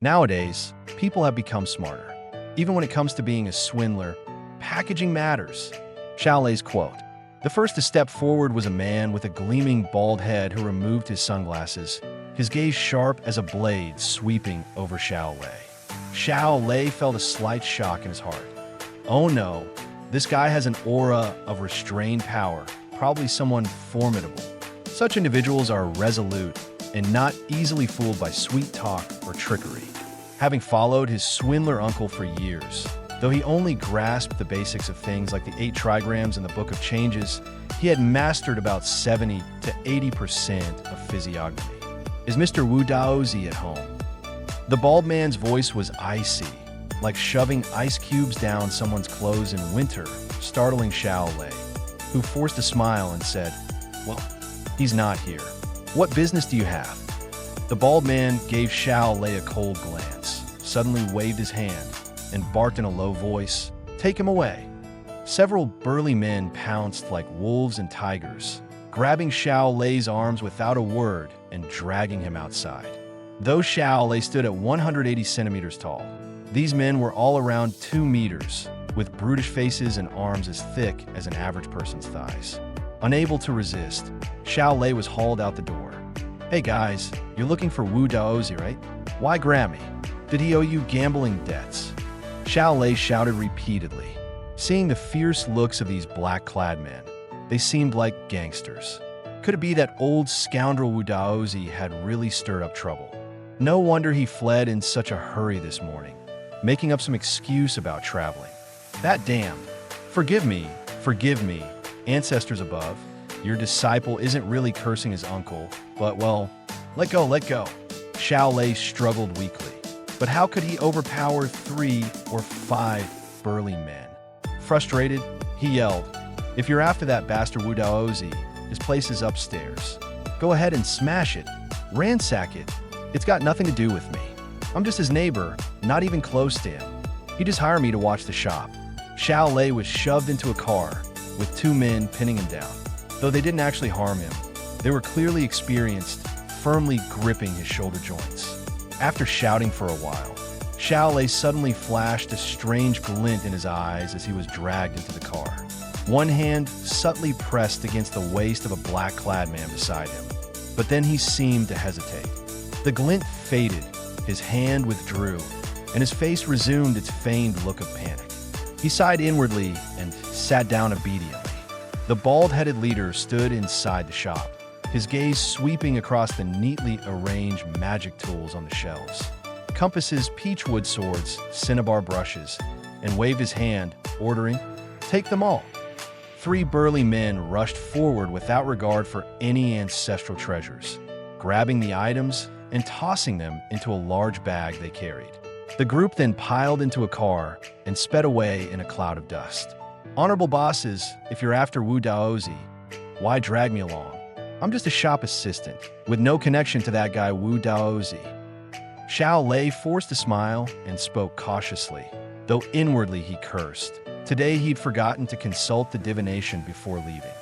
Nowadays, people have become smarter. Even when it comes to being a swindler, packaging matters. Xiaolei's quote. The first to step forward was a man with a gleaming bald head who removed his sunglasses, his gaze sharp as a blade sweeping over Xiaolei. Xiaolei felt a slight shock in his heart. Oh no, this guy has an aura of restrained power, probably someone formidable. Such individuals are resolute and not easily fooled by sweet talk or trickery. Having followed his swindler uncle for years, though he only grasped the basics of things like the 8 trigrams and the Book of Changes, he had mastered about 70 to 80% of physiognomy. Is Mr. Wu Daozi at home? The bald man's voice was icy, like shoving ice cubes down someone's clothes in winter, startling Xiaolei, who forced a smile and said, "Well, he's not here. What business do you have?" The bald man gave Xiaolei a cold glance, suddenly waved his hand, and barked in a low voice, "Take him away." Several burly men pounced like wolves and tigers, grabbing Xiaolei's arms without a word and dragging him outside. Though Xiaolei stood at 180 centimeters tall, these men were all around 2 meters, with brutish faces and arms as thick as an average person's thighs. Unable to resist, Xiaolei was hauled out the door. "Hey guys, you're looking for Wu Daozi, right? Why grab me? Did he owe you gambling debts?" Xiaolei shouted repeatedly. Seeing the fierce looks of these black-clad men, they seemed like gangsters. Could it be that old scoundrel Wu Daozi had really stirred up trouble? No wonder he fled in such a hurry this morning, making up some excuse about traveling. That damned. Forgive me, ancestors above. Your disciple isn't really cursing his uncle, but well, let go. Xiaolei struggled weakly. But how could he overpower 3 or 5 burly men? Frustrated, he yelled, "If you're after that bastard Wu Daozi, his place is upstairs. Go ahead and smash it, ransack it. It's got nothing to do with me. I'm just his neighbor, not even close to him. He just hired me to watch the shop." Xiaolei was shoved into a car, with 2 men pinning him down. Though they didn't actually harm him, they were clearly experienced, firmly gripping his shoulder joints. After shouting for a while, Xiaolei suddenly flashed a strange glint in his eyes as he was dragged into the car. One hand subtly pressed against the waist of a black-clad man beside him, but then he seemed to hesitate. The glint faded, his hand withdrew, and his face resumed its feigned look of panic. He sighed inwardly and sat down obediently. The bald-headed leader stood inside the shop, his gaze sweeping across the neatly arranged magic tools on the shelves. Compasses, peachwood swords, cinnabar brushes, and waved his hand, ordering, "Take them all." 3 burly men rushed forward without regard for any ancestral treasures, grabbing the items and tossing them into a large bag they carried. The group then piled into a car and sped away in a cloud of dust. "Honorable bosses, if you're after Wu Daozi, why drag me along? I'm just a shop assistant, with no connection to that guy Wu Daozi." Xiaolei forced a smile and spoke cautiously, though inwardly he cursed. Today he'd forgotten to consult the divination before leaving.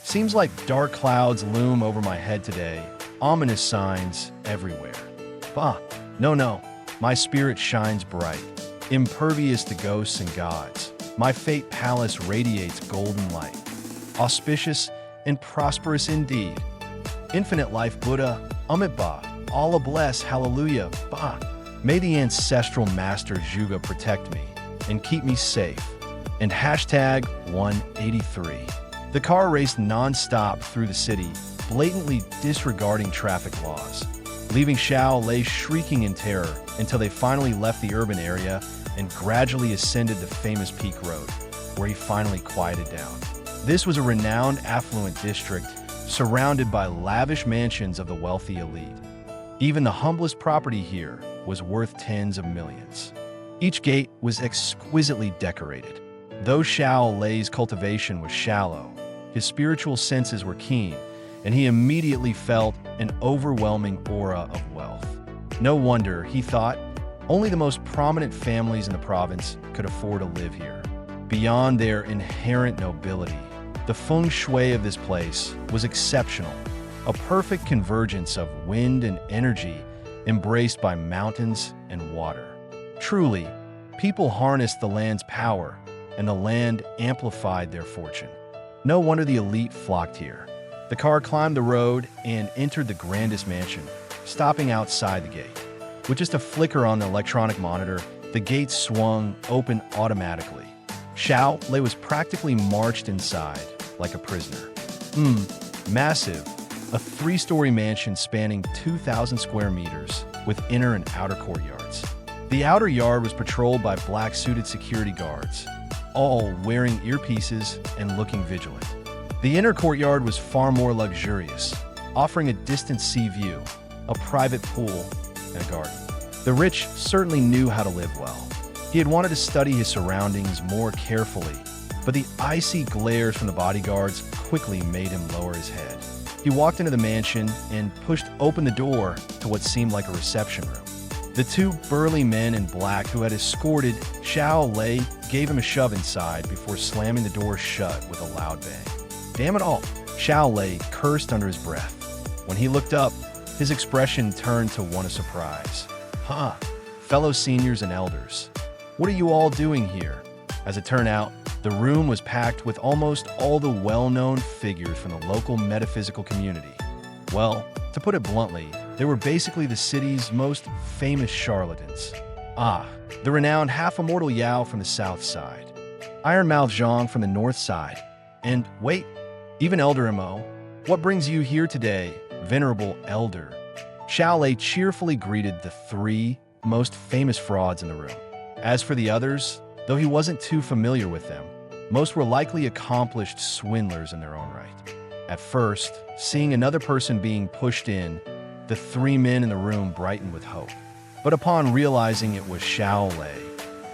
"Seems like dark clouds loom over my head today, ominous signs everywhere. Bah, no, my spirit shines bright, impervious to ghosts and gods. My fate palace radiates golden light. Auspicious and prosperous indeed. Infinite life Buddha, Amit Ba, Allah bless, hallelujah, Ba. May the ancestral master Zhuge protect me and keep me safe. And hashtag 183. The car raced non-stop through the city, blatantly disregarding traffic laws, leaving Xiaolei shrieking in terror until they finally left the urban area and gradually ascended the famous Peak Road, where he finally quieted down. This was a renowned affluent district surrounded by lavish mansions of the wealthy elite. Even the humblest property here was worth tens of millions. Each gate was exquisitely decorated. Though Xiaolei's cultivation was shallow, his spiritual senses were keen, and he immediately felt an overwhelming aura of wealth. No wonder, he thought, only the most prominent families in the province could afford to live here. Beyond their inherent nobility, the feng shui of this place was exceptional, a perfect convergence of wind and energy embraced by mountains and water. Truly, people harnessed the land's power, and the land amplified their fortune. No wonder the elite flocked here. The car climbed the road and entered the grandest mansion, stopping outside the gate. With just a flicker on the electronic monitor, the gate swung open automatically. Xiao Lei was practically marched inside, like a prisoner. Massive. A 3-story mansion spanning 2,000 square meters, with inner and outer courtyards. The outer yard was patrolled by black-suited security guards, all wearing earpieces and looking vigilant. The inner courtyard was far more luxurious, offering a distant sea view, a private pool, and a garden. The rich certainly knew how to live well. He had wanted to study his surroundings more carefully, but the icy glares from the bodyguards quickly made him lower his head. He walked into the mansion and pushed open the door to what seemed like a reception room. The 2 burly men in black who had escorted Xiao Lei gave him a shove inside before slamming the door shut with a loud bang. Damn it all, Xiao Lei cursed under his breath. When he looked up, his expression turned to one of surprise. Fellow seniors and elders, what are you all doing here? As it turned out, the room was packed with almost all the well-known figures from the local metaphysical community. Well, to put it bluntly, they were basically the city's most famous charlatans. The renowned half-immortal Yao from the south side, Ironmouth Zhang from the north side, and wait, even Elder Mo. What brings you here today, venerable elder? Xiao Lei cheerfully greeted the 3 most famous frauds in the room. As for the others, though he wasn't too familiar with them, most were likely accomplished swindlers in their own right. At first, seeing another person being pushed in, the 3 men in the room brightened with hope. But upon realizing it was Xiao Lei,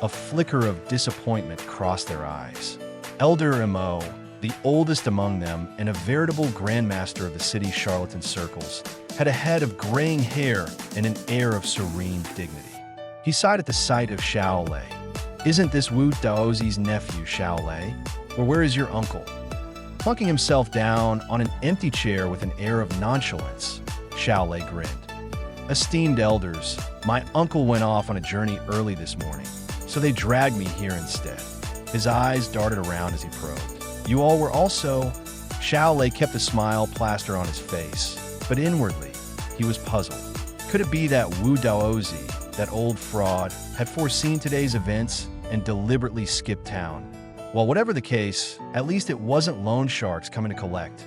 a flicker of disappointment crossed their eyes. Elder Mo, the oldest among them and a veritable grandmaster of the city's charlatan circles, had a head of graying hair and an air of serene dignity. He sighed at the sight of Xiao Lei. Isn't this Wu Daozi's nephew, Xiao Lei? Or where is your uncle? Plunking himself down on an empty chair with an air of nonchalance, Xiao Lei grinned. Esteemed elders, my uncle went off on a journey early this morning, so they dragged me here instead. His eyes darted around as he probed. You all were also... Xiao Lei kept a smile plastered on his face, but inwardly, he was puzzled. Could it be that Wu Daozi, that old fraud, had foreseen today's events and deliberately skipped town? Well, whatever the case, at least it wasn't loan sharks coming to collect.